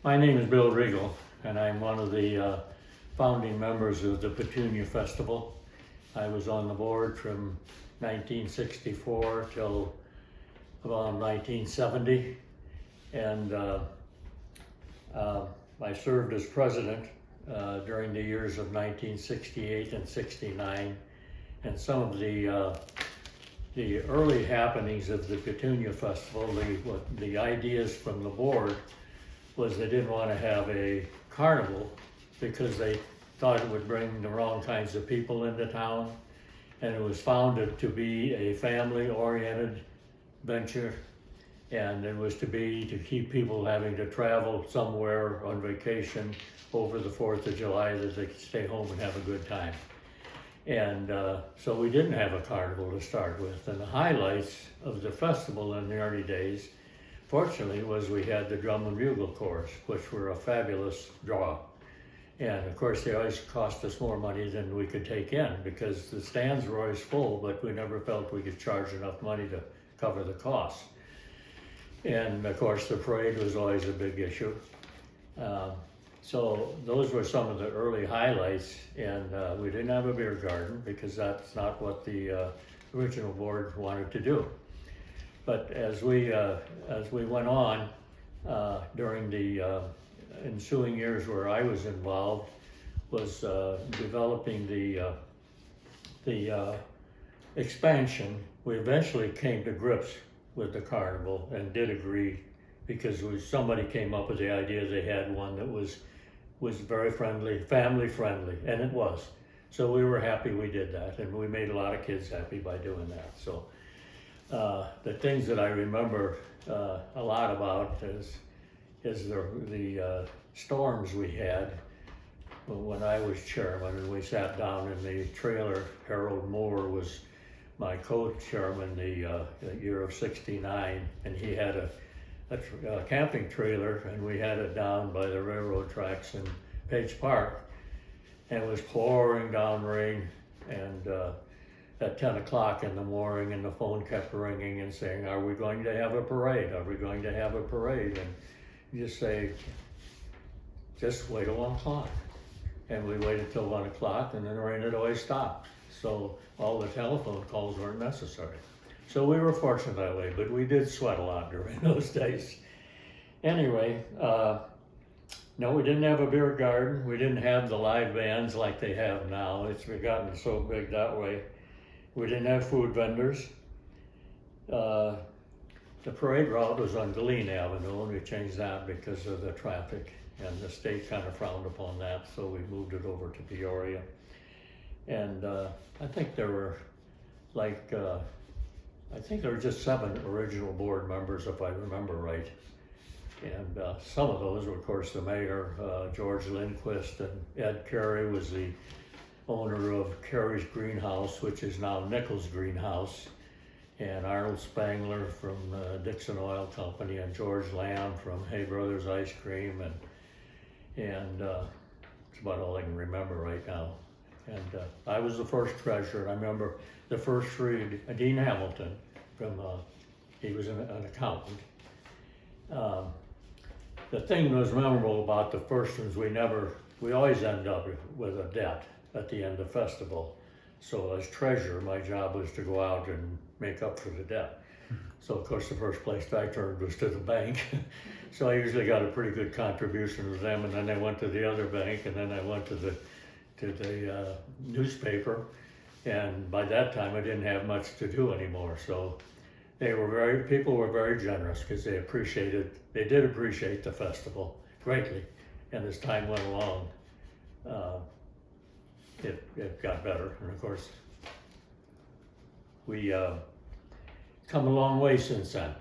My name is Bill Riegle, and I'm one of the founding members of the Petunia Festival. I was on the board from 1964 till about 1970, and I served as president during the years of 1968 and 69, and some of the early happenings of the Petunia Festival, the ideas from the board was they didn't want to have a carnival because they thought it would bring the wrong kinds of people into town. And it was founded to be a family-oriented venture, and it was to keep people having to travel somewhere on vacation over the 4th of July that they could stay home and have a good time. And so we didn't have a carnival to start with. And the highlights of the festival in the early days, fortunately, was we had the drum and bugle corps, which were a fabulous draw. And of course, they always cost us more money than we could take in because the stands were always full, but we never felt we could charge enough money to cover the costs. And of course, the parade was always a big issue. So those were some of the early highlights, and we didn't have a beer garden because that's not what the original board wanted to do. But as we went on during the ensuing years where I was involved, was developing the expansion. We eventually came to grips with the carnival and did agree because somebody came up with the idea they had one that was very friendly, family friendly, and it was. So we were happy we did that, and we made a lot of kids happy by doing that. So the things that I remember a lot about is the storms we had when I was chairman, and we sat down in the trailer. Harold Moore was my co-chairman the year of '69, and he had a camping trailer, and we had it down by the railroad tracks in Page Park, and it was pouring down rain, and at 10 o'clock in the morning, and the phone kept ringing and saying, "Are we going to have a parade? Are we going to have a parade?" And you just say, "Just wait till 1 o'clock." And we waited till 1 o'clock, and then the rain had always stopped. So all the telephone calls weren't necessary. So we were fortunate that way, but we did sweat a lot during those days. Anyway, no, we didn't have a beer garden. We didn't have the live bands like they have now. It's gotten so big that way. We didn't have food vendors. The parade route was on Galene Avenue, and we changed that because of the traffic, and the state kind of frowned upon that, so we moved it over to Peoria. And I think there were just 7 original board members, if I remember right. And some of those were, of course, the mayor, George Lindquist, and Ed Carey was the owner of Carey's Greenhouse, which is now Nichols Greenhouse, and Arnold Spangler from Dixon Oil Company, and George Lamb from Hay Brothers Ice Cream, and that's about all I can remember right now. And I was the first treasurer, and I remember the first 3, Dean Hamilton, he was an accountant. The thing that was memorable about the first ones, we always end up with a debt at the end of the festival. So as treasurer, my job was to go out and make up for the debt. So of course the first place I turned was to the bank. So I usually got a pretty good contribution to them, and then I went to the other bank, and then I went to the newspaper, and by that time I didn't have much to do anymore. So people were very generous because they did appreciate the festival greatly. And as time went along, it got better. And of course, we come a long way since then.